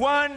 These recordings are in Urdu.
1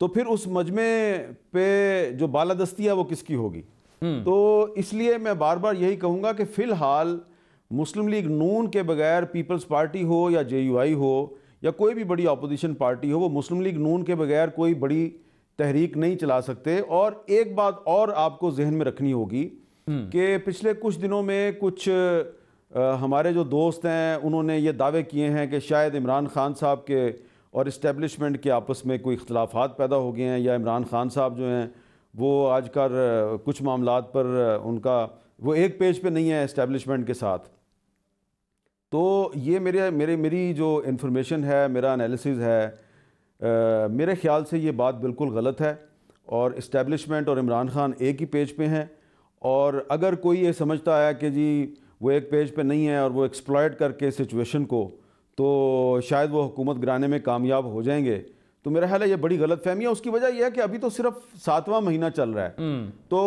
تو پھر اس مجمع پہ جو بالادستی ہے وہ کس کی ہوگی؟ تو اس لیے میں بار بار یہی کہوں گا کہ فی الحال مسلم لیگ نون کے بغیر پیپلز پارٹی ہو یا جے یو آئی ہو یا کوئی بھی بڑی اپوزیشن پارٹی ہو، وہ مسلم لیگ نون کے بغیر کوئی بڑی تحریک نہیں چلا سکتے۔ اور ایک بات اور آپ کو ذہن میں رکھنی ہوگی کہ پچھلے کچھ دنوں میں کچھ ہمارے جو دوست ہیں انہوں نے یہ دعوے کیے ہیں کہ شاید عمران خان صاحب کے اور اسٹیبلشمنٹ کے آپس میں کوئی اختلافات پیدا ہو گئے ہیں، یا عمران خان صاحب جو ہیں وہ آج کل کچھ معاملات پر ان کا وہ ایک پیج پہ نہیں ہے اسٹیبلشمنٹ کے ساتھ۔ تو یہ میری جو انفارمیشن ہے، میرا انالیسز ہے، میرے خیال سے یہ بات بالکل غلط ہے، اور اسٹیبلشمنٹ اور عمران خان ایک ہی پیج پہ ہیں۔ اور اگر کوئی یہ سمجھتا ہے کہ جی وہ ایک پیج پہ نہیں ہے اور وہ ایکسپلائٹ کر کے سچویشن کو تو شاید وہ حکومت گرانے میں کامیاب ہو جائیں گے، تو میرا خیال ہے یہ بڑی غلط فہمی ہے۔ اس کی وجہ یہ ہے کہ ابھی تو صرف 7واں مہینہ چل رہا ہے، تو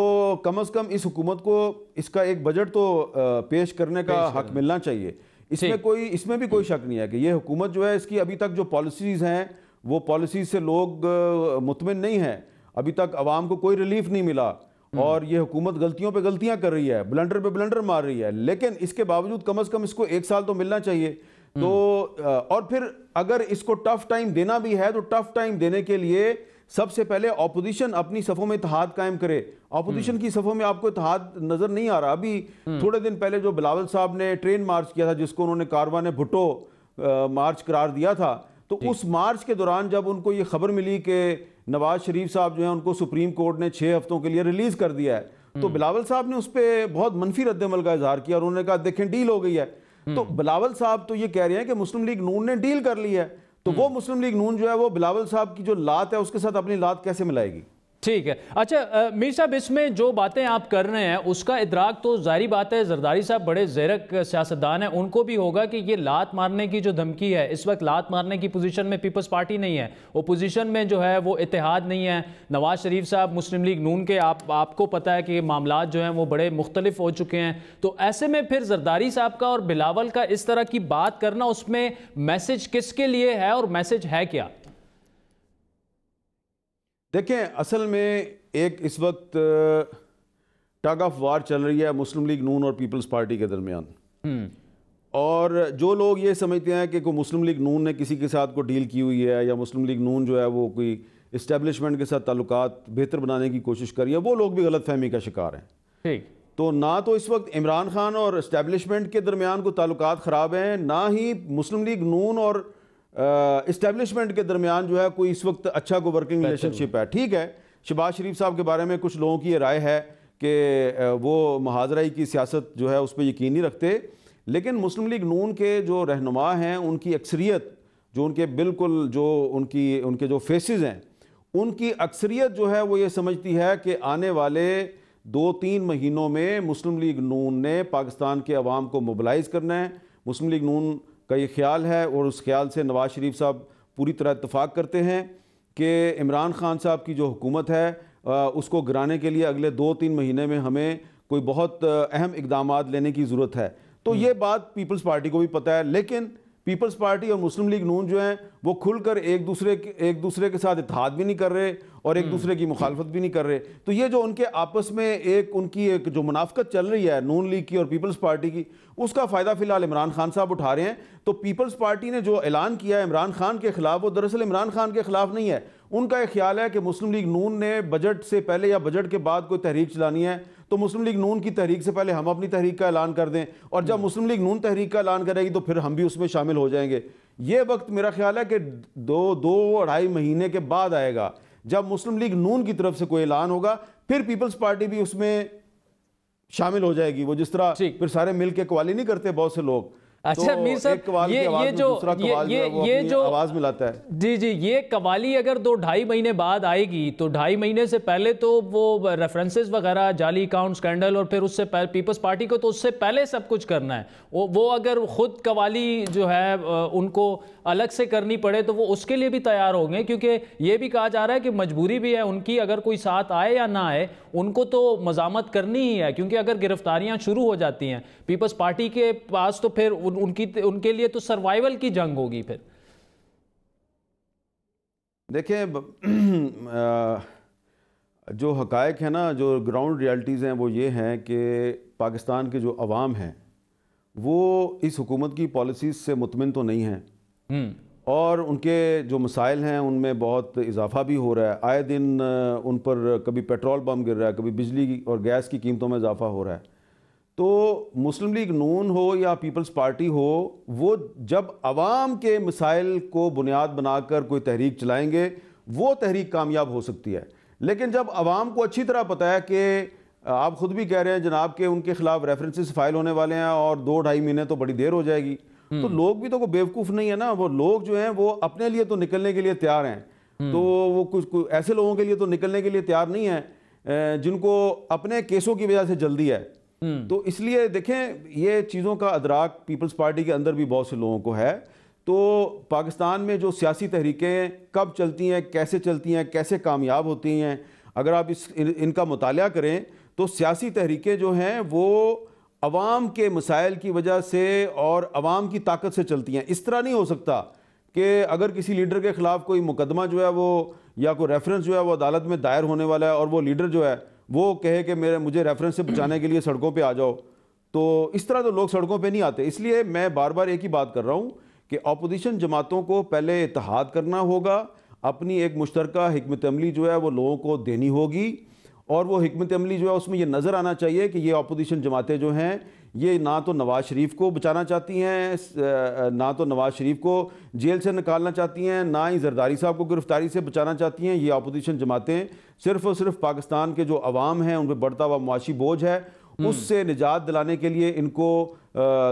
کم از کم اس حکومت کو اس کا ایک بجٹ تو پیش کرنے کا حق ملنا چاہیے۔ اس میں بھی کوئی شک نہیں ہے کہ یہ حکومت جو ہے اس کی ابھی تک جو پالیسیز ہیں وہ پالیسیز سے لوگ مطمئن نہیں ہیں، ابھی تک عوام کو کوئی ریلیف نہیں ملا، اور یہ حکومت غلطیوں پہ غلطیاں کر رہی ہے، بلنڈر پہ بلنڈر مار رہی ہے، لیکن اس کے باوجود کم از کم اس کو 1 سال تو ملنا چاہیے۔ تو اور پھر اگر اس کو ٹف ٹائم دینا بھی ہے تو ٹف ٹائم دینے کے لیے سب سے پہلے اپوزیشن اپنی صفوں میں اتحاد قائم کرے۔ اپوزیشن کی صفوں میں آپ کو اتحاد نظر نہیں آ رہا۔ ابھی تھوڑے دن پہلے جو بلاول صاحب نے ٹرین مارچ کیا تھا، جس کو انہوں نے کاروان بھٹو مارچ قرار دیا تھا، تو اس مارچ کے دوران جب ان کو یہ خبر ملی کہ نواز شریف صاحب جو ہیں ان کو سپریم کورٹ نے 6 ہفتوں کے لیے ریلیز کر دیا ہے، تو بلاول صاحب نے اس پہ بہت منفی رد عمل کا اظہار کیا، اور انہوں نے کہا دیکھیں ڈیل ہو گئی ہے۔ تو بلاول صاحب تو یہ کہہ رہے ہیں کہ مسلم لیگ نون نے ڈیل کر لی ہے، تو وہ مسلم لیگ نون جو ہے وہ بلاول صاحب کی جو لات ہے اس کے ساتھ اپنی لات کیسے ملائے گی؟ ٹھیک ہے۔ اچھا میر صاحب، اس میں جو باتیں آپ کر رہے ہیں اس کا ادراک تو ظاہری بات ہے زرداری صاحب بڑے زیرک سیاستدان ہیں، ان کو بھی ہوگا کہ یہ لات مارنے کی جو دھمکی ہے، اس وقت لات مارنے کی پوزیشن میں پیپلز پارٹی نہیں ہے، اپوزیشن میں جو ہے وہ اتحاد نہیں ہے۔ نواز شریف صاحب مسلم لیگ نون کے آپ کو پتہ ہے کہ معاملات جو ہیں وہ بڑے مختلف ہو چکے ہیں، تو ایسے میں پھر زرداری صاحب کا اور بلاول کا اس طرح کی بات کرنا، اس میں میسج کس کے لیے ہے اور میسج ہے کیا؟ دیکھیں اصل میں ایک اس وقت ٹگ آف وار چل رہی ہے مسلم لیگ نون اور پیپلز پارٹی کے درمیان، اور جو لوگ یہ سمجھتے ہیں کہ کوئی مسلم لیگ نون نے کسی کے ساتھ کوئی ڈیل کی ہوئی ہے یا مسلم لیگ نون جو ہے وہ کوئی اسٹیبلشمنٹ کے ساتھ تعلقات بہتر بنانے کی کوشش کر رہی ہے، وہ لوگ بھی غلط فہمی کا شکار ہیں۔ ٹھیک، تو نہ تو اس وقت عمران خان اور اسٹیبلشمنٹ کے درمیان کوئی تعلقات خراب ہیں، نہ ہی مسلم لیگ نون اور اسٹیبلشمنٹ کے درمیان جو ہے کوئی اس وقت اچھا کوئی ورکنگ ریلیشن شپ ہے۔ ٹھیک ہے، شہباز شریف صاحب کے بارے میں کچھ لوگوں کی یہ رائے ہے کہ وہ محاذرائی کی سیاست جو ہے اس پہ یقین نہیں رکھتے، لیکن مسلم لیگ نون کے جو رہنما ہیں ان کی اکثریت جو ان کے بالکل جو ان کے جو فیسز ہیں، ان کی اکثریت جو ہے وہ یہ سمجھتی ہے کہ آنے والے 2-3 مہینوں میں مسلم لیگ نون نے پاکستان کے عوام کو موبلائز کرنا ہے۔ مسلم لیگ نون کا یہ خیال ہے، اور اس خیال سے نواز شریف صاحب پوری طرح اتفاق کرتے ہیں کہ عمران خان صاحب کی جو حکومت ہے اس کو گرانے کے لیے اگلے 2-3 مہینے میں ہمیں کوئی بہت اہم اقدامات لینے کی ضرورت ہے۔ تو یہ بات پیپلز پارٹی کو بھی پتہ ہے، لیکن پیپلز پارٹی اور مسلم لیگ نون جو ہیں وہ کھل کر ایک دوسرے کے ساتھ اتحاد بھی نہیں کر رہے اور ایک دوسرے کی مخالفت بھی نہیں کر رہے۔ تو یہ جو ان کے آپس میں ان کی جو منافقت چل رہی ہے نون لیگ کی اور پیپلز پارٹی کی، اس کا فائدہ فی الحال عمران خان صاحب اٹھا رہے ہیں۔ تو پیپلز پارٹی نے جو اعلان کیا ہے عمران خان کے خلاف، وہ دراصل عمران خان کے خلاف نہیں ہے۔ ان کا یہ خیال ہے کہ مسلم لیگ نون نے بجٹ سے پہلے یا بجٹ کے بعد کوئی تحریک چلانی ہے تو مسلم لیگ نون کی تحریک سے پہلے ہم اپنی تحریک کا اعلان کر دیں، اور جب مسلم لیگ نون تحریک کا اعلان کرے گی تو پھر ہم بھی اس میں شامل ہو جائیں گے۔ یہ وقت میرا خیال ہے کہ 2-2.5 مہینے کے بعد آئے گا، جب مسلم لیگ نون کی طرف سے کوئی اعلان ہوگا، پھر پیپلز پارٹی بھی اس میں شامل ہو جائے گی۔ وہ جس طرح پھر سارے مل کے قوالی نہیں کرتے بہت سے لوگ، اچھا میر صاحب، یہ جو آواز ملاتا ہے، جی یہ قوالی اگر 2-2.5 مہینے بعد آئے گی تو 2.5 مہینے سے پہلے تو وہ ریفرنسز وغیرہ، جعلی اکاؤنٹ سکینڈل، اور پھر اس سے پیپلز پارٹی کو تو اس سے پہلے سب کچھ کرنا ہے۔ وہ اگر خود قوالی جو ہے ان کو الگ سے کرنی پڑے تو وہ اس کے لیے بھی تیار ہوں گے، کیونکہ یہ بھی کہا جا رہا ہے کہ مجبوری بھی ہے ان کی، اگر کوئی ساتھ آئے یا نہ آئے ان کو تو مزاحمت کرنی ہی ہے، کیونکہ اگر گرفتاریاں شروع ہو جاتی ہیں پیپلز پارٹی کے پاس تو پھر ان کے لیے تو سروائیول کی جنگ ہوگی پھر۔ دیکھیں جو حقائق ہیں نا، جو گراؤنڈ ریالٹیز ہیں وہ یہ ہیں کہ پاکستان کے جو عوام ہیں وہ اس حکومت کی پالیسیز سے مطمئن تو نہیں ہیں، اور ان کے جو مسائل ہیں ان میں بہت اضافہ بھی ہو رہا ہے. آئے دن ان پر کبھی پیٹرول بم گر رہا ہے، کبھی بجلی اور گیس کی قیمتوں میں اضافہ ہو رہا ہے. تو مسلم لیگ نون ہو یا پیپلز پارٹی ہو، وہ جب عوام کے مسائل کو بنیاد بنا کر کوئی تحریک چلائیں گے وہ تحریک کامیاب ہو سکتی ہے. لیکن جب عوام کو اچھی طرح پتہ ہے کہ آپ خود بھی کہہ رہے ہیں جناب کہ ان کے خلاف ریفرنسز فائل ہونے والے ہیں اور 2-2.5 مہینے تو بڑی دیر ہو جائے گی، تو لوگ بھی تو کوئی بیوقوف نہیں ہے نا. وہ لوگ جو ہیں وہ اپنے لیے تو نکلنے کے لیے تیار ہیں، تو وہ کچھ ایسے لوگوں کے لیے تو نکلنے کے لیے تیار نہیں ہیں جن کو اپنے کیسوں کی وجہ سے جلدی ہے. تو اس لیے دیکھیں یہ چیزوں کا ادراک پیپلز پارٹی کے اندر بھی بہت سے لوگوں کو ہے. تو پاکستان میں جو سیاسی تحریکیں کب چلتی ہیں، کیسے کامیاب ہوتی ہیں، اگر آپ ان کا مطالعہ کریں تو سیاسی تحریکیں جو ہیں وہ عوام کے مسائل کی وجہ سے اور عوام کی طاقت سے چلتی ہیں. اس طرح نہیں ہو سکتا کہ اگر کسی لیڈر کے خلاف کوئی مقدمہ جو ہے وہ یا کوئی ریفرنس جو ہے وہ عدالت میں دائر ہونے والا ہے اور وہ لیڈر جو ہے وہ کہے کہ مجھے ریفرنس سے بچانے کے لیے سڑکوں پہ آ جاؤ. تو اس طرح تو لوگ سڑکوں پہ نہیں آتے. اس لیے میں بار بار ایک ہی بات کر رہا ہوں کہ اپوزیشن جماعتوں کو پہلے اتحاد کرنا ہوگا، اپنی ایک مشترکہ حکمت عملی جو ہے وہ لوگوں کو دینی ہوگی، اور وہ حکمت عملی جو ہے اس میں یہ نظر آنا چاہیے کہ یہ اپوزیشن جماعتیں جو ہیں یہ نہ تو نواز شریف کو بچانا چاہتی ہیں، نہ تو نواز شریف کو جیل سے نکالنا چاہتی ہیں، نہ ہی زرداری صاحب کو گرفتاری سے بچانا چاہتی ہیں. یہ اپوزیشن جماعتیں صرف اور صرف پاکستان کے جو عوام ہیں ان پہ بڑھتا ہوا معاشی بوجھ ہے اس سے نجات دلانے کے لیے ان کو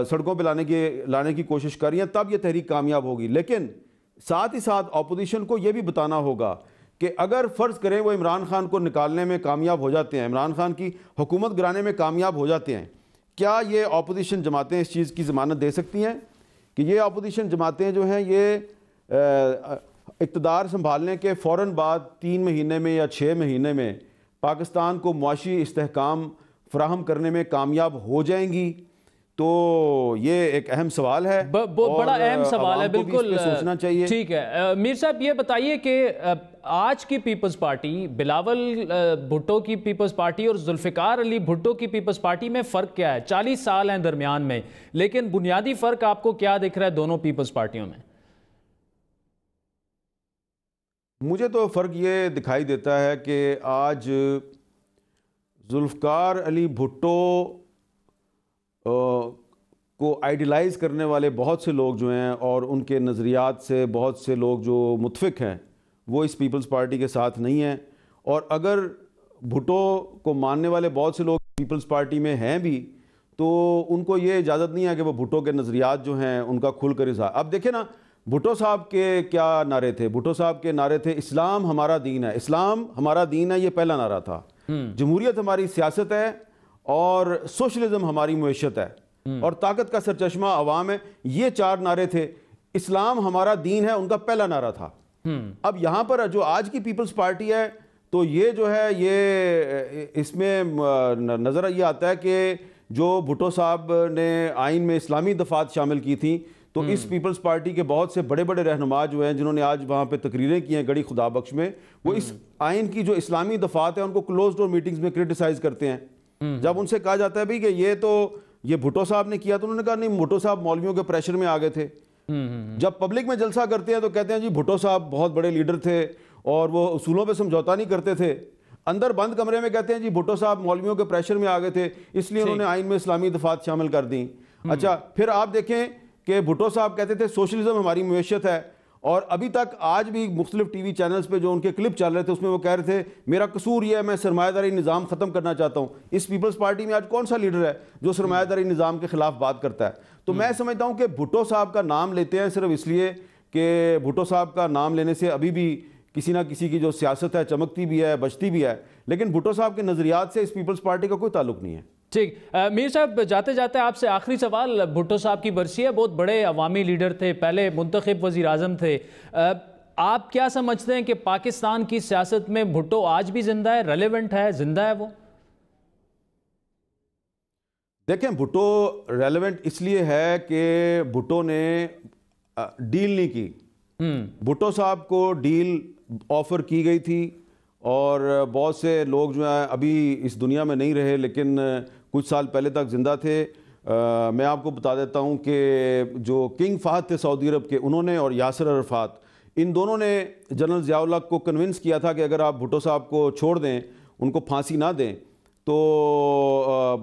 سڑکوں پہ لانے کی کوشش کر رہی ہیں. تب یہ تحریک کامیاب ہوگی. لیکن ساتھ ہی ساتھ اپوزیشن کو یہ بھی بتانا ہوگا کہ اگر فرض کریں وہ عمران خان کو نکالنے میں کامیاب ہو جاتے ہیں، عمران خان کی حکومت گرانے میں کامیاب ہو جاتے ہیں، کیا یہ اپوزیشن جماعتیں اس چیز کی ضمانت دے سکتی ہیں کہ یہ اپوزیشن جماعتیں جو ہیں یہ اقتدار سنبھالنے کے فوراً بعد 3 مہینے میں یا 6 مہینے میں پاکستان کو معاشی استحکام فراہم کرنے میں کامیاب ہو جائیں گی؟ تو یہ ایک اہم سوال ہے، بڑا اہم سوال ہے. بالکل سوچنا چاہیے. ٹھیک ہے میر صاحب، یہ بتائیے کہ آج کی پیپلز پارٹی، بلاول بھٹو کی پیپلز پارٹی اور ذوالفقار علی بھٹو کی پیپلز پارٹی میں فرق کیا ہے؟ 40 سال ہیں درمیان میں، لیکن بنیادی فرق آپ کو کیا دکھ رہا ہے دونوں پیپلز پارٹیوں میں؟ مجھے تو فرق یہ دکھائی دیتا ہے کہ آج ذوالفقار علی بھٹو کو آئیڈیلائز کرنے والے بہت سے لوگ جو ہیں اور ان کے نظریات سے بہت سے لوگ جو متفق ہیں وہ اس پیپلز پارٹی کے ساتھ نہیں ہیں. اور اگر بھٹو کو ماننے والے بہت سے لوگ پیپلز پارٹی میں ہیں بھی تو ان کو یہ اجازت نہیں ہے کہ وہ بھٹو کے نظریات جو ہیں ان کا کھل کر اظہار. اب دیکھیں نا بھٹو صاحب کے کیا نعرے تھے؟ بھٹو صاحب کے نعرے تھے اسلام ہمارا دین ہے. اسلام ہمارا دین ہے، یہ پہلا نعرہ تھا. جمہوریت ہماری سیاست ہے اور سوشلزم ہماری معیشت ہے اور طاقت کا سرچشمہ عوام ہے. یہ 4 نعرے تھے. اسلام ہمارا دین ہے ان کا پہلا نعرہ تھا. اب یہاں پر جو آج کی پیپلز پارٹی ہے تو یہ جو ہے یہ اس میں نظر یہ آتا ہے کہ جو بھٹو صاحب نے آئین میں اسلامی دفعات شامل کی تھیں تو اس پیپلز پارٹی کے بہت سے بڑے بڑے رہنما جو ہیں جنہوں نے آج وہاں پہ تقریریں کی ہیں گڑی خدا بخش میں، وہ اس آئین کی جو اسلامی دفعات ہیں ان کو کلوز ڈور میٹنگز میں کرٹیسائز کرتے ہیں. جب ان سے کہا جاتا ہے بھی کہ یہ بھٹو صاحب نے کیا تو انہوں نے کہا نہیں، بھٹو صاحب مولویوں کے پریشر میں آ گئے تھے. جب پبلک میں جلسہ کرتے ہیں تو کہتے ہیں جی بھٹو صاحب بہت بڑے لیڈر تھے اور وہ اصولوں پہ سمجھوتا نہیں کرتے تھے. اندر بند کمرے میں کہتے ہیں جی بھٹو صاحب مولویوں کے پریشر میں آ گئے تھے اس لیے انہوں نے آئین میں اسلامی دفعات شامل کر دیں. اچھا پھر آپ دیکھیں کہ بھٹو صاحب کہتے تھے سوشلزم ہماری معیشت ہے، اور ابھی تک آج بھی مختلف ٹی وی چینلز پہ جو ان کے کلپ چل رہے تھے اس میں وہ کہہ رہے تھے میرا قصور یہ ہے میں سرمایہ داری نظام ختم کرنا چاہتا ہوں. اس پیپلز پارٹی میں آج کون سا لیڈر ہے جو سرمایہ داری نظام کے خلاف بات کرتا ہے؟ تو میں سمجھتا ہوں کہ بھٹو صاحب کا نام لیتے ہیں صرف اس لیے کہ بھٹو صاحب کا نام لینے سے ابھی بھی کسی نہ کسی کی جو سیاست ہے چمکتی بھی ہے بچتی بھی ہے، لیکن بھٹو صاحب کے نظریات سے اس پیپلز پارٹی کا کوئی تعلق نہیں ہے. ٹھیک. میر صاحب جاتے جاتے آپ سے آخری سوال. بھٹو صاحب کی برسی ہے، بہت بڑے عوامی لیڈر تھے، پہلے منتخب وزیر اعظم تھے. آپ کیا سمجھتے ہیں کہ پاکستان کی سیاست میں بھٹو آج بھی زندہ ہے، ریلیونٹ ہے، زندہ ہے وہ؟ دیکھیں بھٹو ریلیونٹ اس لیے ہے کہ بھٹو نے ڈیل نہیں کی. بھٹو صاحب کو ڈیل آفر کی گئی تھی اور بہت سے لوگ جو ہیں ابھی اس دنیا میں نہیں رہے لیکن کچھ سال پہلے تک زندہ تھے. میں آپ کو بتا دیتا ہوں کہ جو کنگ فہد تھے سعودی عرب کے, انہوں نے اور یاسر عرفات, ان دونوں نے جنرل ضیاء الحق کو کنونس کیا تھا کہ اگر آپ بھٹو صاحب کو چھوڑ دیں, ان کو پھانسی نہ دیں, تو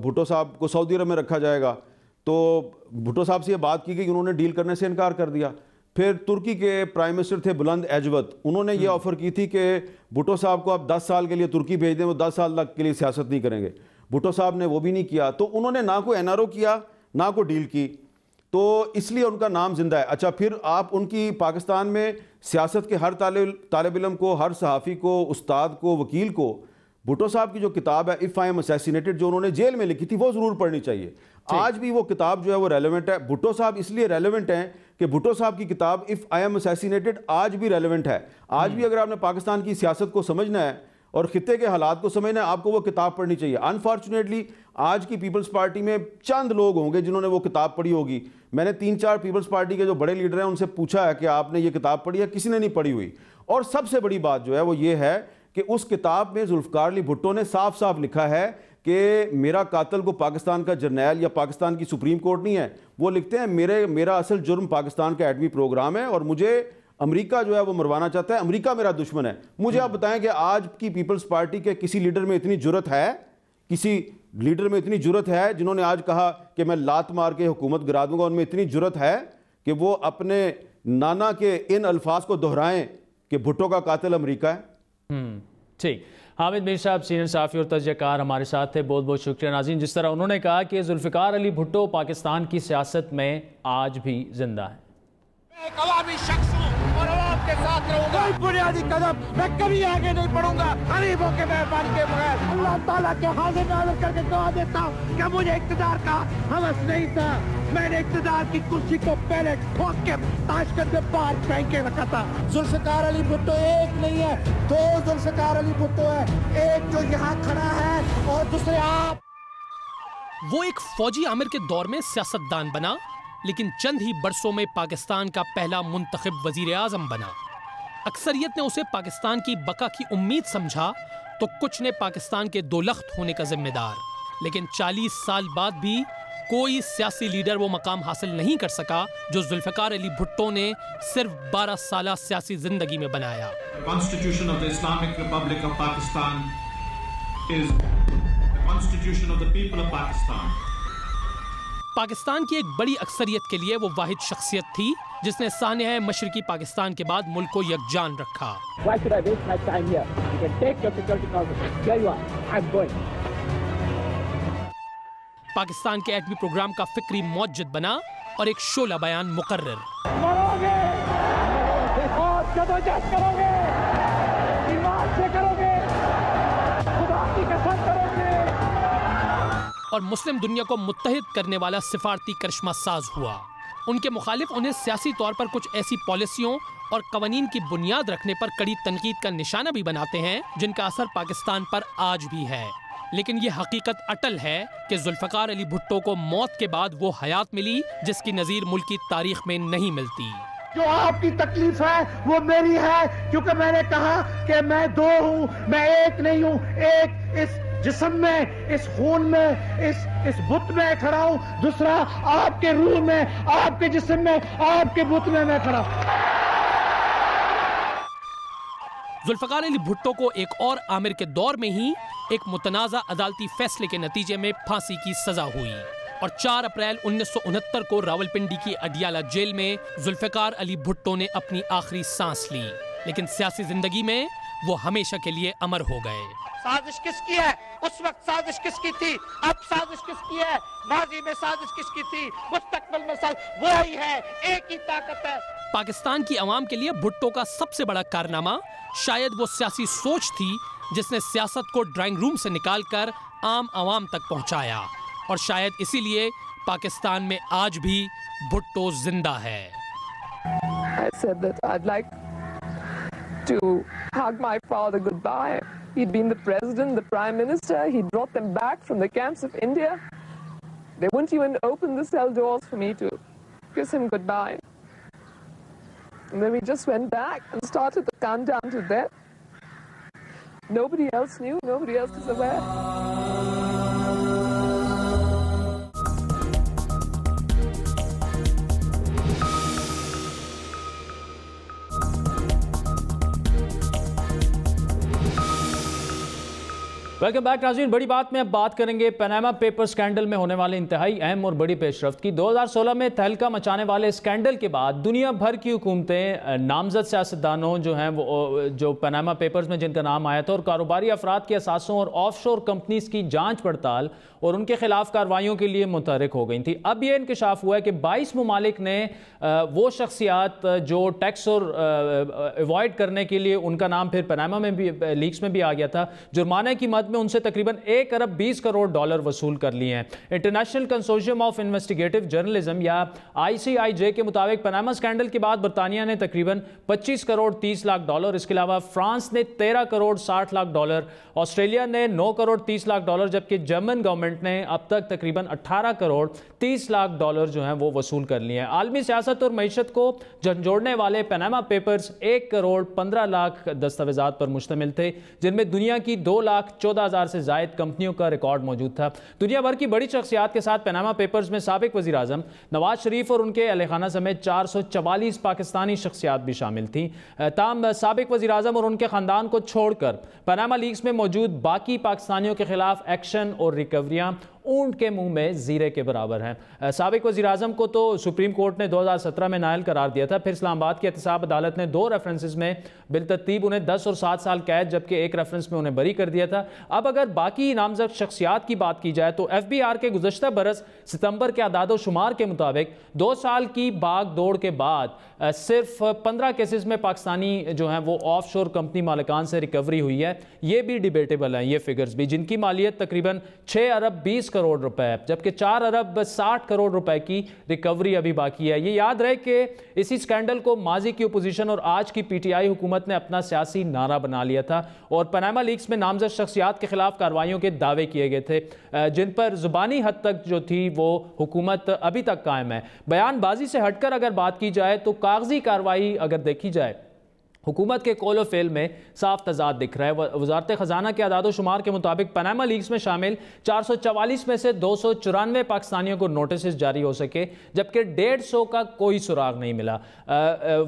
بھٹو صاحب کو سعودی عرب میں رکھا جائے گا. تو بھٹو صاحب سے یہ بات کی گئی, انہوں نے ڈیل کرنے سے انکار کر دیا. پھر ترکی کے پرائم منسٹر تھے بلند ایجوت, انہوں نے یہ آفر کی تھی کہ بھٹو صاحب کو آپ 10 سال کے لیے ترکی بھیج دیں, وہ 10 سال تک کے لیے سیاست نہیں کریں گے. بھٹو صاحب نے وہ بھی نہیں کیا, تو انہوں نے نہ کوئی NRO کیا نہ کوئی ڈیل کی, تو اس لیے ان کا نام زندہ ہے. اچھا, پھر آپ ان کی پاکستان میں سیاست کے ہر طالب علم کو, ہر صحافی کو, استاد کو, وکیل کو, بھٹو صاحب کی جو کتاب ہے اف آئی ایم اسیسینیٹڈ, جو انہوں نے جیل میں لکھی تھی, وہ ضرور پڑھنی چاہیے. آج بھی وہ کتاب جو ہے وہ ریلیونٹ ہے. بھٹو صاحب اس لیے ریلیونٹ ہیں کہ بھٹو صاحب کی کتاب اف آئی ایم اسیسینیٹڈ آج بھی ریلیونٹ ہے. آج بھی اگر آپ نے پاکستان کی سیاست کو سمجھنا ہے اور خطے کے حالات کو سمجھنا ہے, آپ کو وہ کتاب پڑھنی چاہیے. انفارچونیٹلی آج کی پیپلز پارٹی میں چند لوگ ہوں گے جنہوں نے وہ کتاب پڑھی ہوگی. میں نے 3-4 پیپلز پارٹی کے جو بڑے لیڈر ہیں ان سے پوچھا ہے کہ آپ نے یہ کتاب پڑھی ہے, کسی نے نہیں پڑھی ہوئی. اور سب سے بڑی بات جو ہے وہ یہ ہے کہ اس کتاب میں ذوالفقار علی بھٹو نے صاف صاف لکھا ہے کہ میرا قاتل کو پاکستان کا جرنیل یا پاکستان کی سپریم کورٹ نہیں ہے. وہ لکھتے ہیں میرا اصل جرم پاکستان کا ایٹمی پروگرام ہے اور مجھے امریکہ جو ہے وہ مروانا چاہتا ہے, امریکہ میرا دشمن ہے. مجھے آپ بتائیں کہ آج کی پیپلز پارٹی کے کسی لیڈر میں اتنی جرت ہے, کسی لیڈر میں اتنی جرت ہے جنہوں نے آج کہا کہ میں لات مار کے حکومت گرا دوں گا, ان میں اتنی جرت ہے کہ وہ اپنے نانا کے ان الفاظ کو دہرائیں کہ بھٹو کا قاتل امریکہ ہے؟ ٹھیک. حامد میر صاحب سینئر صحافی اور تجزیہ کار ہمارے ساتھ تھے, بہت بہت شکریہ. ناظرین, جس طرح انہوں نے کہا کہ ذوالفقار علی بھٹو پاکستان کی سیاست میں آج بھی زندہ ہے. میں ایک عوامی شخص ہوں اور عوام کے ساتھ رہوں گا. کوئی بنیادی قدم میں کبھی آگے نہیں بڑھوں گا غریبوں کے مہربانی کے بغیر. اللہ تعالیٰ کے حاضر نازر کر کے دعا دیتا ہوں کہ مجھے اقتدار کا ہوس نہیں تھا, میں نے اقتدار کی کرسی کو پہلے ٹھوک کے تاشکند میں باہر پھینک کے رکھا تھا. ذوالفقار علی بھٹو ایک نہیں ہے, 2 ذوالفقار علی بھٹو ہے, ایک جو یہاں کھڑا ہے اور دوسرے آپ. وہ ایک فوجی عامر کے دور میں سیاستدان بنا, لیکن چند ہی برسوں میں پاکستان کا پہلا منتخب وزیر اعظم بنا. اکثریت نے اسے پاکستان کی بقا کی امید سمجھا تو کچھ نے پاکستان کے 2 لخت ہونے کا ذمہ دار. لیکن 40 سال بعد بھی کوئی سیاسی لیڈر وہ مقام حاصل نہیں کر سکا جو ذوالفقار علی بھٹو نے صرف 12 سالہ سیاسی زندگی میں بنایا. Constitution of the Islamic Republic of Pakistan is the constitution of the people of Pakistan. Pakistan کی ایک بڑی اکثریت کے لیے وہ واحد شخصیت تھی جس نے سانحہ مشرقی پاکستان کے بعد ملک کو یکجان رکھا. Why should I waste my time here? You can take your security council. Here you are. I'm going. Pakistan کے ایٹمی پروگرام کا فکری موجد بنا اور ایک شعلہ بیان مقرر. مرو گے اور جدوجہد کرو گے, ایمان سے کرو گے, خدا کی قسم کرو گے. اور مسلم دنیا کو متحد کرنے والا سفارتی کرشمہ ساز ہوا. ان کے مخالف انہیں سیاسی طور پر کچھ ایسی پالیسیوں اور قوانین کی بنیاد رکھنے پر کڑی تنقید کا نشانہ بھی بناتے ہیں جن کا اثر پاکستان پر آج بھی ہے. لیکن یہ حقیقت اٹل ہے کہ ذوالفقار علی بھٹو کو موت کے بعد وہ حیات ملی جس کی نظیر ملک کی تاریخ میں نہیں ملتی. جو آپ کی تکلیف ہے وہ میری ہے, کیونکہ میں نے کہا کہ میں 2 ہوں, میں ایک نہیں ہوں. ایک اس جسم میں, اس خون میں, اس بت میں کھڑا ہوں, دوسرا آپ کے روح میں, آپ کے جسم میں, آپ کے بت میں کھڑا ہوں. ذوالفقار علی بھٹو کو ایک اور عامر کے دور میں ہی ایک متنازع عدالتی فیصلے کے نتیجے میں پھانسی کی سزا ہوئی اور 4 اپریل 1969 کو راولپنڈی کی اڈیالہ جیل میں ذوالفقار علی بھٹو نے اپنی آخری سانس لی. لیکن سیاسی زندگی میں وہ ہمیشہ کے لیے امر ہو گئے. سازش کس کی ہے؟ اس وقت سازش کس کی تھی؟ اب سازش کس کی ہے؟ ماضی میں سازش کس کی تھی؟ مستقبل میں سازش وہی ہے, ایک ہی طاقت ہے. پاکستان کی عوام کے لیے بھٹو کا سب سے بڑا کارنامہ شاید وہ سیاسی سوچ تھی جس نے سیاست کو ڈرائنگ روم سے نکال کر عام عوام تک پہنچایا, اور شاید اسی لیے پاکستان میں آج بھی بھٹو زندہ ہے. I said that I'd like to hug my father goodbye. He'd been the president, the prime minister. He'd brought them back from the camps of India. They wouldn't even open the cell doors for me to kiss him goodbye. And then we just went back and started the countdown to death. Nobody else knew, nobody else was aware. Welcome back ناظرین. بڑی بات میں اب بات کریں گے پیناما پیپر سکینڈل میں ہونے والے انتہائی اہم اور بڑی پیش رفت کی. 2016 میں تہلکہ مچانے والے سکینڈل کے بعد دنیا بھر کی حکومتیں نامزد سیاستدانوں جو ہیں وہ جو پیناما پیپرز میں جن کا نام آیا تھا اور کاروباری افراد کے اثاثوں اور آف شور کمپنیز کی جانچ پڑتال اور ان کے خلاف کارروائیوں کے لیے متحرک ہو گئی تھی. اب یہ انکشاف ہوا ہے کہ 22 ممالک نے وہ شخصیات جو ٹیکس اور ایوائڈ کرنے کے لیے ان کا نام پھر پیناما میں بھی لیکس میں بھی آ گیا تھا, جرمانے کی مد میں ان سے تقریباً 1 ارب 20 کروڑ ڈالر وصول کر لیے ہیں. International consortium of investigative journalism یا ICIJ کے مطابق پیناما سکینڈل کے بعد برطانیہ نے تقریباً 25 کروڑ 30 لاکھ ڈالر, اس کے علاوہ فرانس نے 13 کروڑ 60 لاکھ ڈالر, آسٹریلیا نے 9 کروڑ 30 لاکھ ڈالر, جبکہ جرمن گورنمنٹ نے اب تک تقریباً 18 کروڑ 30 لاکھ ڈالر جو ہیں وہ وصول کر لیے ہیں. عالمی سیاست اور معیشت کو جھنجھوڑنے والے پیناما پیپرز 1 کروڑ 15 لاکھ دستاویزات پر مشتمل تھے, جن میں دنیا کی 2,14,000 سے زائد کمپنیوں کا ریکارڈ موجود تھا. دنیا بھر کی بڑی شخصیات کے ساتھ پیناما پیپرز میں سابق وزیر اعظم نواز شریف اور ان کے اہل خانہ سمیت 444 پاکستانی شخصیات بھی شامل تھیں. تاہم سابق وزیر اعظم اور ان کے خاندان کو چھوڑ کر پیناما لیکس میں موجود باقی پاکستانیوں کے خلاف ایکشن اور ریکوریاں اونٹ کے منہ میں زیرے کے برابر ہیں. سابق وزیر اعظم کو تو سپریم کورٹ نے 2017 میں نائل قرار دیا تھا, پھر اسلام آباد کی احتساب عدالت نے 2 ریفرنسز میں بالترتیب انہیں 10 اور 7 سال قید جبکہ ایک ریفرنس میں انہیں بری کر دیا تھا. اب اگر باقی نامزد شخصیات کی بات کی جائے تو FBR کے گزشتہ برس ستمبر کے اعداد و شمار کے مطابق 2 سال کی بھاگ دوڑ کے بعد صرف 15 کیسز میں پاکستانی جو ہیں وہ آف شور کمپنی مالکان سے ریکوری ہوئی ہے. یہ بھی ڈیبیٹیبل ہیں یہ فگرز بھی, جن کی مالیت تقریباً 6 ارب 20 کروڑ روپے ہے, جبکہ 4 ارب 60 کروڑ روپے کی ریکوری ابھی باقی ہے. یہ یاد رہے کہ اسی سکینڈل کو ماضی کی اپوزیشن اور آج کی PTI حکومت نے اپنا سیاسی نعرہ بنا لیا تھا اور پیناما لیکس میں نامزد شخصیات کے خلاف کارروائیوں کے دعوے کیے گئے تھے, جن پر زبانی حد تک جو تھی وہ حکومت ابھی تک قائم ہے. بیان بازی سے ہٹ کر اگر بات کی جائے تو کاغذی کارروائی اگر دیکھی جائے حکومت کے قول و فعل میں صاف تضاد دکھ رہا ہے. وزارت خزانہ کے اعداد و شمار کے مطابق پیناما لیکس میں شامل 444 میں سے 294 پاکستانیوں کو نوٹسز جاری ہو سکے, جبکہ 150 کا کوئی سراغ نہیں ملا.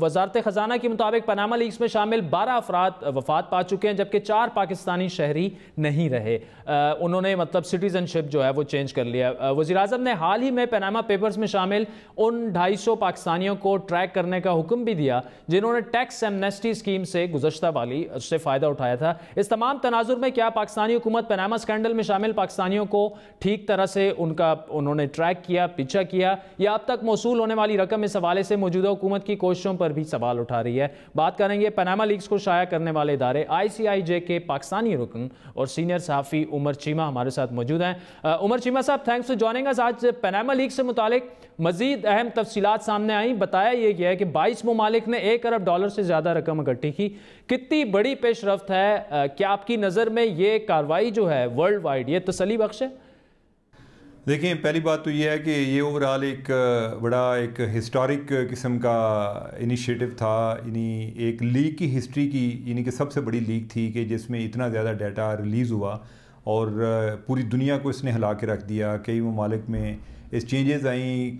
وزارت خزانہ کے مطابق پیناما لیکس میں شامل 12 افراد وفات پا چکے ہیں, جبکہ 4 پاکستانی شہری نہیں رہے, انہوں نے مطلب سٹیزن شپ جو ہے وہ چینج کر لیا. وزیر اعظم نے حال ہی میں پیناما پیپرز میں شامل ان 250 پاکستانیوں کو ٹریک کرنے کا حکم بھی دیا جنہوں نے ٹیکس ایمنیسٹی اسکیم سے گزشتہ والی اس سے فائدہ اٹھایا تھا. اس تمام تناظر میں کیا پاکستانی حکومت پیناما سکینڈل میں شامل پاکستانیوں کو ٹھیک طرح سے انہوں نے ٹریک کیا, پیچھا کیا, یا اب تک موصول ہونے والی رقم اس حوالے سے موجودہ حکومت کی کوششوں پر بھی سوال اٹھا رہی ہے. بات کریں گے پیناما لیکس کو شائع کرنے والے ادارے ICIJ کے پاکستانی رکن اور سینئر صحافی عمر چیمہ ہمارے ساتھ موجود ہیں. عمر چیمہ صاحب, تھینکس فار جوائننگ اس. آج پیناما لیکس سے متعلق مزید اہم تفصیلات سامنے آئیں. بتایا یہ گیا ہے کہ 22 ممالک نے 1 ارب ڈالر سے زیادہ رقم اکٹھی کی. کتنی بڑی پیش رفت ہے, کیا آپ کی نظر میں یہ کارروائی جو ہے ورلڈ وائڈ یہ تسلی بخش ہے؟ دیکھیں, پہلی بات تو یہ ہے کہ یہ اوورال ایک بڑا ایک ہسٹورک قسم کا انیشیٹو تھا, یعنی ایک لیک کی ہسٹری کی, یعنی کہ سب سے بڑی لیک تھی کہ جس میں اتنا زیادہ ڈیٹا ریلیز ہوا اور پوری دنیا کو اس نے ہلا کے رکھ دیا. کئی ممالک میں اس چینجز آئیں,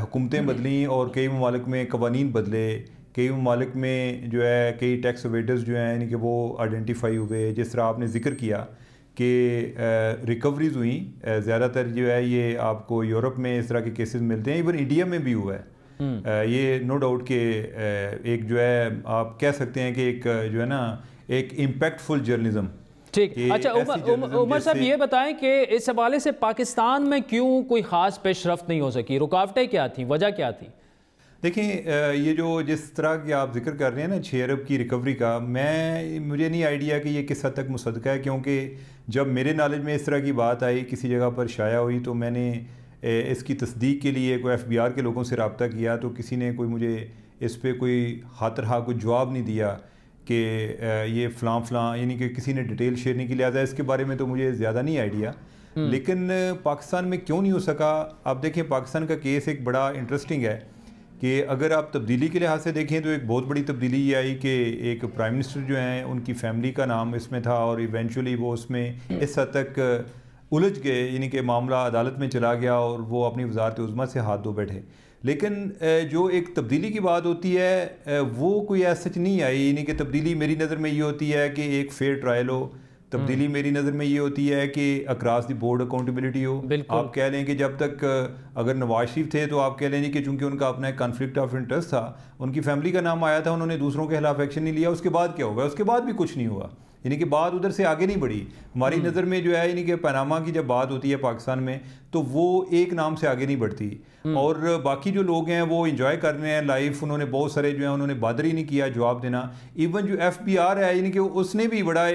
حکومتیں بدلیں اور کئی ممالک میں قوانین بدلے, کئی ممالک میں جو ہے کئی ٹیکس اویڈرز جو ہیں یعنی کہ وہ آئیڈینٹیفائی ہوئے. جس طرح آپ نے ذکر کیا کہ ریکوریز ہوئیں, زیادہ تر جو ہے یہ آپ کو یورپ میں اس طرح کے کیسز ملتے ہیں, ایون انڈیا میں بھی ہوا ہے. یہ نو ڈاؤٹ کہ ایک جو ہے آپ کہہ سکتے ہیں کہ ایک جو ہے نا ایک امپیکٹ فل جرنلزم. ٹھیک, اچھا عمر صاحب یہ بتائیں کہ اس حوالے سے پاکستان میں کیوں کوئی خاص پیش رفت نہیں ہو سکی, رکاوٹیں کیا تھیں, وجہ کیا تھی؟ دیکھیں, یہ جو جس طرح کی آپ ذکر کر رہے ہیں نا 6 ارب کی ریکوری کا, مجھے نہیں آئیڈیا کہ یہ کس حد تک مصدقہ ہے, کیونکہ جب میرے نالج میں اس طرح کی بات آئی, کسی جگہ پر شائع ہوئی, تو میں نے اس کی تصدیق کے لیے کوئی FBR کے لوگوں سے رابطہ کیا, تو کسی نے کوئی مجھے اس پہ کوئی خاطرہ کوئی جواب نہیں دیا کہ یہ فلاں یعنی کہ کسی نے ڈیٹیل شیئر نہیں کی. لہٰذا اس کے بارے میں تو مجھے زیادہ نہیں آئیڈیا. لیکن پاکستان میں کیوں نہیں ہو سکا, آپ دیکھیں پاکستان کا کیس ایک بڑا انٹرسٹنگ ہے کہ اگر آپ تبدیلی کے لحاظ سے دیکھیں تو ایک بہت بڑی تبدیلی یہ آئی کہ ایک پرائم منسٹر جو ہیں ان کی فیملی کا نام اس میں تھا اور ایونچولی وہ اس میں اس حد تک الجھ گئے، یعنی کہ معاملہ عدالت میں چلا گیا اور وہ اپنی وزارت عظمیٰ سے ہاتھ دھو بیٹھے. لیکن جو ایک تبدیلی کی بات ہوتی ہے وہ کوئی ایسا سچ نہیں آئی، یعنی کہ تبدیلی میری نظر میں یہ ہوتی ہے کہ ایک فیئر ٹرائل ہو. تبدیلی میری نظر میں یہ ہوتی ہے کہ اکراس دی بورڈ اکاؤنٹیبلٹی ہو. آپ کہہ لیں کہ جب تک اگر نواز شریف تھے تو آپ کہہ لیں کہ چونکہ ان کا اپنا ایک کانفلکٹ آف انٹرسٹ تھا، ان کی فیملی کا نام آیا تھا، انہوں نے دوسروں کے خلاف ایکشن نہیں لیا. اس کے بعد کیا ہوگا؟ اس کے بعد بھی کچھ نہیں ہوا، یعنی کہ بات ادھر سے آگے نہیں بڑھی. ہماری نظر میں جو ہے یعنی کہ پاناما کی جب بات ہوتی ہے پاکستان میں تو وہ ایک نام سے آگے نہیں بڑھتی، اور باقی جو لوگ ہیں وہ انجوائے کر رہے ہیں لائف. انہوں نے بہت سارے جو ہیں انہوں نے بادر ہی نہیں کیا جواب دینا. ایون جو ایف بی آر ہے یعنی کہ اس نے بھی بڑا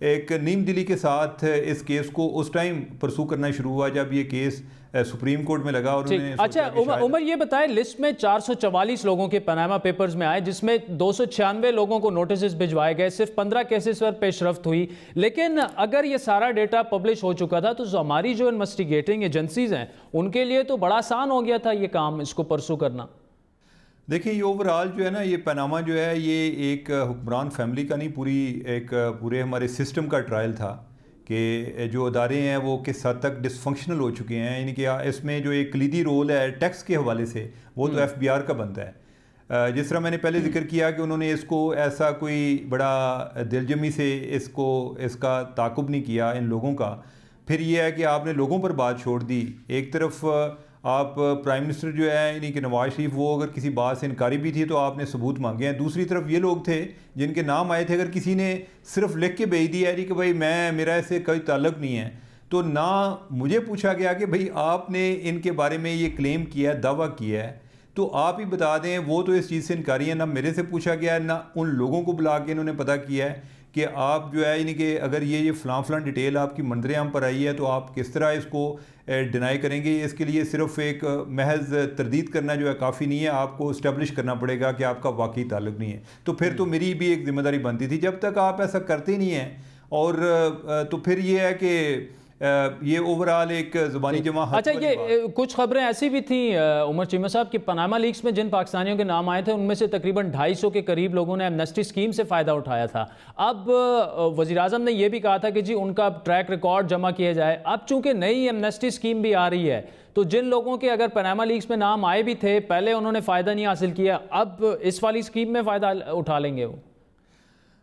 ایک نیم دلی کے ساتھ اس کیس کو اس ٹائم پرسو کرنا شروع ہوا جب یہ کیس سپریم کورٹ میں لگا. اور اچھا عمر یہ بتائیں، لسٹ میں 444 لوگوں کے پاناما پیپرز میں آئے، جس میں 296 لوگوں کو نوٹسز بھجوائے گئے، صرف 15 کیسز پر پیش رفت ہوئی. لیکن اگر یہ سارا ڈیٹا پبلش ہو چکا تھا تو ہماری جو انویسٹیگیٹنگ ایجنسیز ہیں ان کے لیے تو بڑا آسان ہو گیا تھا یہ کام، اس کو پرسو کرنا. دیکھیں یہ اوورآل جو ہے نا یہ پاناما جو ہے یہ ایک حکمران فیملی کا نہیں، پورے ہمارے سسٹم کا ٹرائل تھا کہ جو ادارے ہیں وہ کس حد تک ڈس فنکشنل ہو چکے ہیں. یعنی کہ اس میں جو ایک کلیدی رول ہے ٹیکس کے حوالے سے وہ تو ایف بی آر کا بنتا ہے. جس طرح میں نے پہلے ذکر کیا کہ انہوں نے اس کو ایسا کوئی بڑا دلجمی سے اس کا تعاقب نہیں کیا ان لوگوں کا. پھر یہ ہے کہ آپ نے لوگوں پر بات چھوڑ دی. ایک طرف آپ پرائم منسٹر جو ہے یعنی کہ نواز شریف وہ اگر کسی بات سے انکاری بھی تھی تو آپ نے ثبوت مانگے ہیں. دوسری طرف یہ لوگ تھے جن کے نام آئے تھے، اگر کسی نے صرف لکھ کے بھیج دیا ہے کہ بھائی میرا ایسے کوئی تعلق نہیں ہے، تو نہ مجھے پوچھا گیا کہ بھائی آپ نے ان کے بارے میں یہ کلیم کیا ہے، دعویٰ کیا ہے تو آپ ہی بتا دیں. وہ تو اس چیز سے انکاری ہے، نہ میرے سے پوچھا گیا ہے، نہ ان لوگوں کو بلا کے انہوں نے پتہ کیا ہے کہ آپ جو ہے یعنی کہ اگر یہ فلاں ڈیٹیل آپ کی منظر عام پر آئی ہے تو آپ کس طرح اس کو ڈینائی کریں گے. اس کے لیے صرف ایک محض تردید کرنا جو ہے کافی نہیں ہے، آپ کو اسٹیبلش کرنا پڑے گا کہ آپ کا واقعی تعلق نہیں ہے. تو پھر تو میری بھی ایک ذمہ داری بنتی تھی. جب تک آپ ایسا کرتے نہیں ہیں اور تو پھر یہ ہے کہ یہ اوورآل ایک زبانی جمع. اچھا یہ کچھ خبریں ایسی بھی تھیں عمر چیمہ صاحب کہ پاناما لیکس میں جن پاکستانیوں کے نام آئے تھے ان میں سے تقریباً 250 کے قریب لوگوں نے ایمنسٹی اسکیم سے فائدہ اٹھایا تھا. اب وزیراعظم نے یہ بھی کہا تھا کہ جی ان کا ٹریک ریکارڈ جمع کیا جائے. اب چونکہ نئی ایمنسٹی اسکیم بھی آ رہی ہے تو جن لوگوں کے اگر پاناما لیکس میں نام آئے بھی تھے پہلے انہوں نے فائدہ نہیں حاصل کیا، اب اس والی اسکیم میں فائدہ اٹھا لیں گے وہ.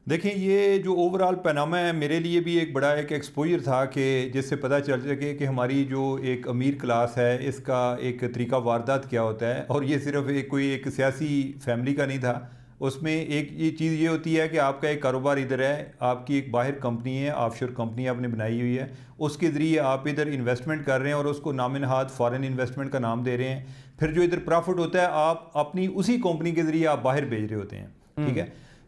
دیکھیں یہ جو اوورآل پاناما ہے میرے لیے بھی ایک بڑا ایکسپوجر تھا کہ جس سے پتہ چل سکے کہ ہماری جو ایک امیر کلاس ہے اس کا ایک طریقہ واردات کیا ہوتا ہے. اور یہ صرف ایک سیاسی فیملی کا نہیں تھا. اس میں ایک یہ چیز یہ ہوتی ہے کہ آپ کا ایک کاروبار ادھر ہے، آپ کی ایک باہر کمپنی ہے، آف شور کمپنی آپ نے بنائی ہوئی ہے، اس کے ذریعے آپ ادھر انویسٹمنٹ کر رہے ہیں اور اس کو نام نہاد فارن انویسٹمنٹ کا نام دے رہے ہیں. پھر جو ادھر پرافٹ ہوتا ہے آپ اپنی اسی کمپنی کے ذریعے آپ باہر بھیج رہے ہوتے ہیں. ٹھیک ہے،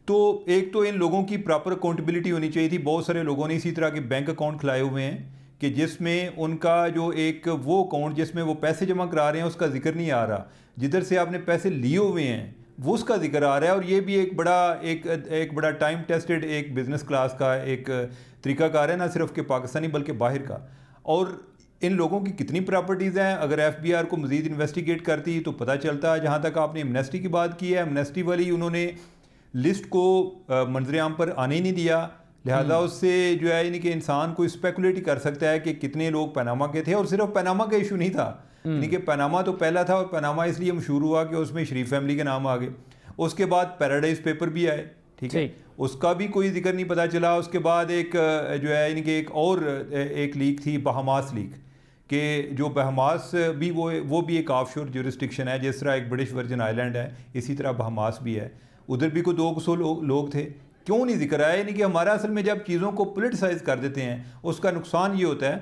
تو ایک تو ان لوگوں کی پراپر اکاؤنٹیبلٹی ہونی چاہیے تھی. بہت سارے لوگوں نے اسی طرح کے بینک اکاؤنٹ کھلائے ہوئے ہیں کہ جس میں ان کا جو ایک وہ اکاؤنٹ جس میں وہ پیسے جمع کرا رہے ہیں اس کا ذکر نہیں آ رہا، جدھر سے آپ نے پیسے لیے ہوئے ہیں وہ اس کا ذکر آ رہا ہے. اور یہ بھی ایک بڑا ٹائم ٹیسٹڈ ایک بزنس کلاس کا ایک طریقہ کار ہے، نہ صرف کہ پاکستانی بلکہ باہر کا. اور ان لوگوں کی کتنی پراپرٹیز ہیں اگر ایف بی آر کو مزید انویسٹیگیٹ کرتی تو پتہ چلتا. جہاں تک آپ نے ایمنسٹی کی بات کی ہے، ایمنسٹی والی انہوں نے لسٹ کو منظر عام پر آنے ہی نہیں دیا، لہذا اس سے جو ہے یعنی کہ انسان کو اسپیکولیٹ کر سکتا ہے کہ کتنے لوگ پاناما کے تھے. اور صرف پاناما کا ایشو نہیں تھا، یعنی کہ پاناما تو پہلا تھا اور پاناما اس لیے مشہور ہوا کہ اس میں شریف فیملی کے نام آ گئے. اس کے بعد پیراڈائز پیپر بھی آئے، ٹھیک ہے، اس کا بھی کوئی ذکر نہیں پتہ چلا. اس کے بعد ایک جو ہے یعنی کہ ایک اور ایک لیک تھی بہاماس لیک، کہ جو بہاماس بھی وہ بھی ایک آف شور جورسڈکشن ہے. جس طرح ایک برٹش ورجن آئی لینڈ ہے اسی طرح بہاماس بھی ہے. ادھر بھی کوئی 200 لوگ تھے، کیوں نہیں ذکر آیا؟ یعنی کہ ہمارا اصل میں جب چیزوں کو پولیٹیسائز کر دیتے ہیں اس کا نقصان یہ ہوتا ہے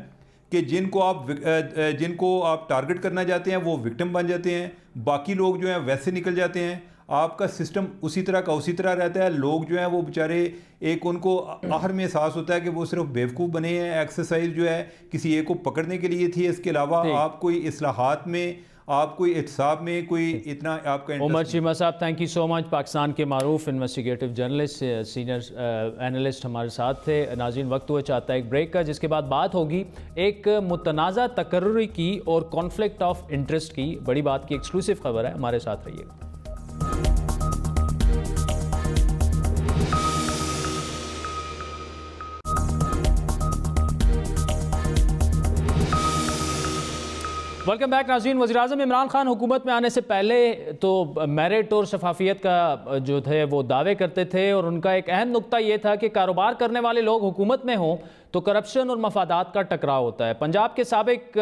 کہ جن کو آپ ٹارگٹ کرنا چاہتے ہیں وہ وکٹم بن جاتے ہیں، باقی لوگ جو ہیں ویسے نکل جاتے ہیں. آپ کا سسٹم اسی طرح رہتا ہے. لوگ جو ہیں وہ بیچارے ایک ان کو آخر میں احساس ہوتا ہے کہ وہ صرف بیوقوف بنے ہیں. ایکسرسائز جو ہے کسی ایک کو پکڑنے کے لیے تھی، اس کے علاوہ آپ کوئی اصلاحات میں آپ کوئی احتساب میں کوئی اتنا آپ کا عمر چیمہ صاحب تھینک یو سو مچ. پاکستان کے معروف انویسٹیگیٹو جرنلسٹ سینئر اینالسٹ ہمارے ساتھ تھے. ناظرین وقت ہوا چاہتا ہے ایک بریک کا, جس کے بعد بات ہوگی ایک متنازع تقرری کی اور کانفلکٹ آف انٹرسٹ کی. بڑی بات کی ایکسکلوسیو خبر ہے, ہمارے ساتھ رہیے گا. ویلکم بیک ناظرین. وزیراعظم عمران خان حکومت میں آنے سے پہلے تو میرٹ اور شفافیت کا جو تھے وہ دعوے کرتے تھے, اور ان کا ایک اہم نقطہ یہ تھا کہ کاروبار کرنے والے لوگ حکومت میں ہوں تو کرپشن اور مفادات کا ٹکراؤ ہوتا ہے. پنجاب کے سابق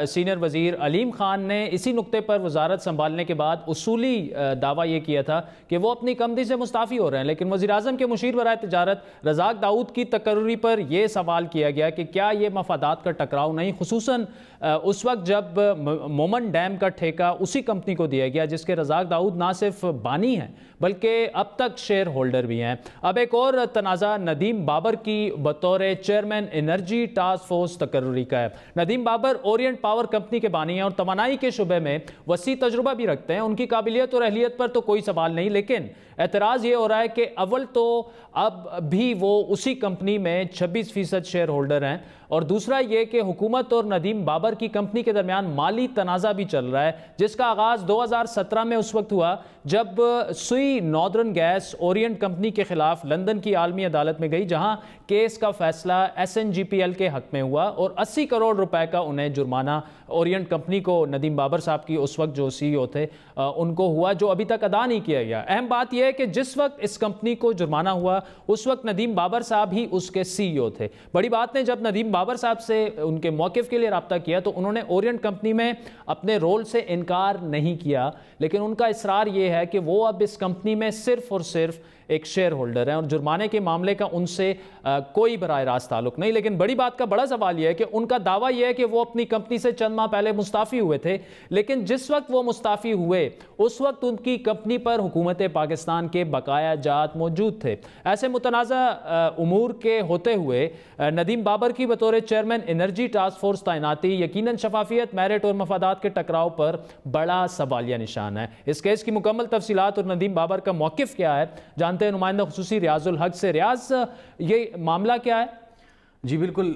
سینئر وزیر علیم خان نے اسی نقطے پر وزارت سنبھالنے کے بعد اصولی دعویٰ یہ کیا تھا کہ وہ اپنی کمپنی سے مستعفی ہو رہے ہیں, لیکن وزیراعظم کے مشیر برائے تجارت رزاق داؤد کی تقرری پر یہ سوال کیا گیا کہ کیا یہ مفادات کا ٹکراؤ نہیں, خصوصاً اس وقت جب مومن ڈیم کا ٹھیکہ اسی کمپنی کو دیا گیا جس کے رزاق داؤد نہ صرف بانی ہیں بلکہ اب تک شیئر ہولڈر بھی ہیں. اب ایک اور تنازع ندیم بابر کی بطور چیئرمین انرجی ٹاسک فورس تقرری کا ہے. Nadeem Babar Orient power company کے بانی ہیں اور توانائی کے شعبے میں وسیع تجربہ بھی رکھتے ہیں. ان کی قابلیت اور اہلیت پر تو کوئی سوال نہیں, لیکن اعتراض یہ ہو رہا ہے کہ اول تو اب بھی وہ اسی کمپنی میں 26% شیئر ہولڈر ہیں, اور دوسرا یہ کہ حکومت اور ندیم بابر کی کمپنی کے درمیان مالی تنازع بھی چل رہا ہے, جس کا آغاز 2017 میں اس وقت ہوا جب سوئی ناردرن گیس اورینٹ کمپنی کے خلاف لندن کی عالمی عدالت میں گئی, جہاں کیس کا فیصلہ SNGPL کے حق میں ہوا اور 80 کروڑ روپے کا انہیں جرمانہ اورینٹ کمپنی کو, ندیم بابر صاحب کی اس وقت جو CEO تھے ان کو ہوا, جو ابھی تک ادا نہیں کیا گیا. اہم بات یہ ہے کہ جس وقت اس کمپنی کو جرمانہ ہوا اس وقت ندیم بابر صاحب ہی اس کے CEO تھے. بڑی بات نے جب ندیم بابر صاحب سے ان کے موقف کے لیے رابطہ کیا تو انہوں نے اورینٹ کمپنی میں اپنے رول سے انکار نہیں کیا, لیکن ان کا اصرار یہ ہے کہ وہ اب اس کمپنی میں صرف اور صرف ایک شیئر ہولڈر ہیں اور جرمانے کے معاملے کا ان سے کوئی براہ راست تعلق نہیں. لیکن بڑی بات کا بڑا سوال یہ ہے کہ ان کا دعویٰ یہ ہے کہ وہ اپنی کمپنی سے چند ماہ پہلے مستعفی ہوئے تھے, لیکن جس وقت وہ مستعفی ہوئے اس وقت ان کی کمپنی پر حکومت پاکستان کے بقایا جات موجود تھے. ایسے متنازع امور کے ہوتے ہوئے ندیم بابر کی بطور چیئرمین انرجی ٹاسک فورس تعیناتی یقیناً شفافیت, میرٹ اور مفادات کے ٹکراؤ پر بڑا سوالیہ نشان ہے. اس کیس کی مکمل تفصیلات اور ندیم بابر کا موقف کیا ہے جانتے ہیں نمائندہ خصوصی ریاض الحق سے. ریاض, یہ معاملہ کیا ہے؟ جی بالکل,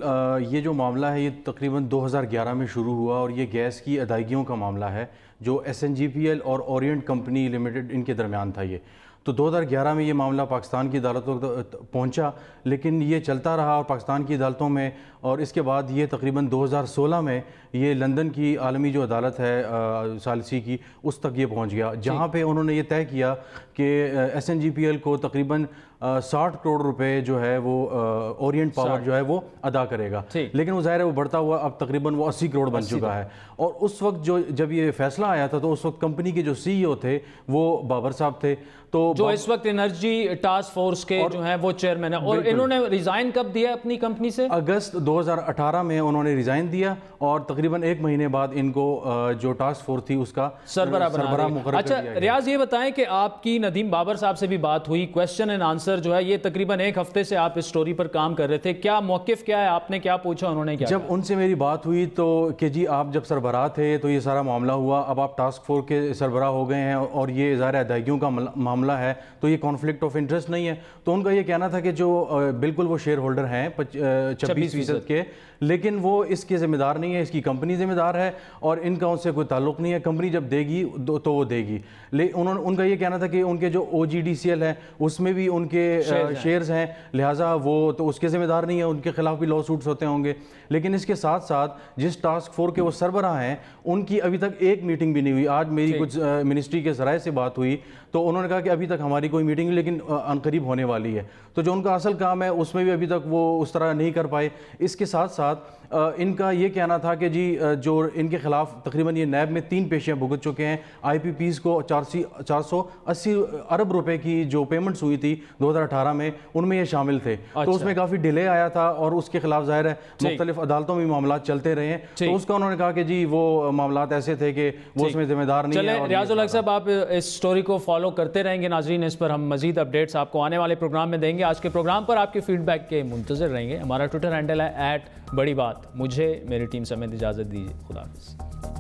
یہ جو معاملہ ہے یہ تقریباً 2011 میں شروع ہوا اور یہ گیس کی ادائیگیوں کا معاملہ ہے جو SNGPL اور اورینٹ کمپنی لمیٹڈ ان کے درمیان تھا. یہ تو 2011 میں یہ معاملہ پاکستان کی عدالتوں تک پہنچا, لیکن یہ چلتا رہا اور پاکستان کی عدالتوں میں, اور اس کے بعد یہ تقریباً 2016 میں یہ لندن کی عالمی جو عدالت ہے ثالثی کی اس تک یہ پہنچ گیا, جہاں پہ انہوں نے یہ طے کیا کہ SNGPL کو تقریباً 60 کروڑ روپے جو ہے وہ اورینٹ پاور جو ہے وہ ادا کرے گا. لیکن وہ ظاہر ہے وہ بڑھتا ہوا اب تقریباً وہ 80 کروڑ بن چکا ہے. اور اس وقت جب یہ فیصلہ آیا تھا تو اس وقت کمپنی کے جو CEO تھے وہ بابر صاحب تھے, تو جو اس وقت انرجی ٹاسک فورس کے جو ہیں وہ چیئرمین ہیں, اور انہوں نے ریزائن کب دیا اپنی کمپنی سے؟ اگست 2018 میں انہوں نے ریزائن دیا اور تقریباً 1 مہینے بعد ان کو جو ٹاسک فورس تھی اس کا سربراہ مقرر. اچھا ریاض, یہ بتائیں کہ آپ کی ندیم بابر صاحب سے بھی بات ہوئی, کویسچن اینڈ آنسر جو ہے یہ تقریباً 1 ہفتے سے آپ اس سٹوری پر کام کر رہے تھے, کیا موقف کیا ہے, آپ نے کیا پوچھا, انہوں نے کیا؟ جب ان سے میری بات ہوئی تو کہ جی آپ جب سربراہ تھے تو یہ سارا معاملہ ہوا, اب آپ ٹاسک فورس کے سربراہ ہو گئے ہیں اور یہ ظاہر ادائیگیوں کا معاملہ ہے تو یہ کانفلکٹ آف انٹرسٹ نہیں ہے. تو ان کا یہ کہنا تھا کہ جو بالکل وہ شیئر ہولڈر ہیں 26% کے, لیکن وہ اس کے ذمہ دار نہیں ہے, اس کی کمپنی ذمہ دار ہے اور ان کا ان سے کوئی تعلق نہیں ہے, کمپنی جب دے گی تو وہ دے گی. ان کا یہ کہنا تھا کہ ان کے جو OGDCL ہے اس میں بھی ان کے شیئرز ہیں, لہٰذا وہ تو اس کے ذمہ دار نہیں ہے, ان کے خلاف بھی لا سوٹس ہوتے ہوں گے. لیکن اس کے ساتھ ساتھ جس ٹاسک فورس کے وہ سربراہ ہیں ان کی ابھی تک ایک میٹنگ بھی نہیں ہوئی. آج میری کچھ منسٹری کے ذرائع سے بات ہوئی تو انہوں نے کہا کہ ابھی تک ہماری کوئی میٹنگ نہیں, لیکن عنقریب ہونے والی ہے. تو جو ان کا اصل کام ہے اس میں بھی ابھی تک وہ اس طرح نہیں کر پائے. اس کے ساتھ ساتھ ان کا یہ کہنا تھا کہ جی جو ان کے خلاف تقریباً یہ نیب میں 3 پیشیاں بھگت چکے ہیں, IPPs کو 480 ارب روپے کی جو پیمنٹس ہوئی تھی 2018 میں ان میں یہ شامل تھے. تو اس میں کافی ڈیلے آیا تھا اور اس کے خلاف ظاہر ہے مختلف عدالتوں میں معاملات چلتے رہے ہیں. تو اس کا انہوں نے کہا کہ جی وہ معاملات ایسے تھے کہ وہ اس میں ذمہ دار نہیں ہے. چلیں ریاض الحق صاحب, آپ اس سٹوری کو فالو کرتے رہیں گے. ناظرین, اس پر ہم مزید اپڈیٹس آپ کو آنے والے پروگرام میں دیں گے. آج کے پروگرام پر آپ کے فیڈ بیک کے منتظر رہیں گے. ہمارا ٹویٹر ہینڈل ہے @بڑی بات. مجھے میری ٹیم سمیت اجازت دیجیے. خدا حافظ.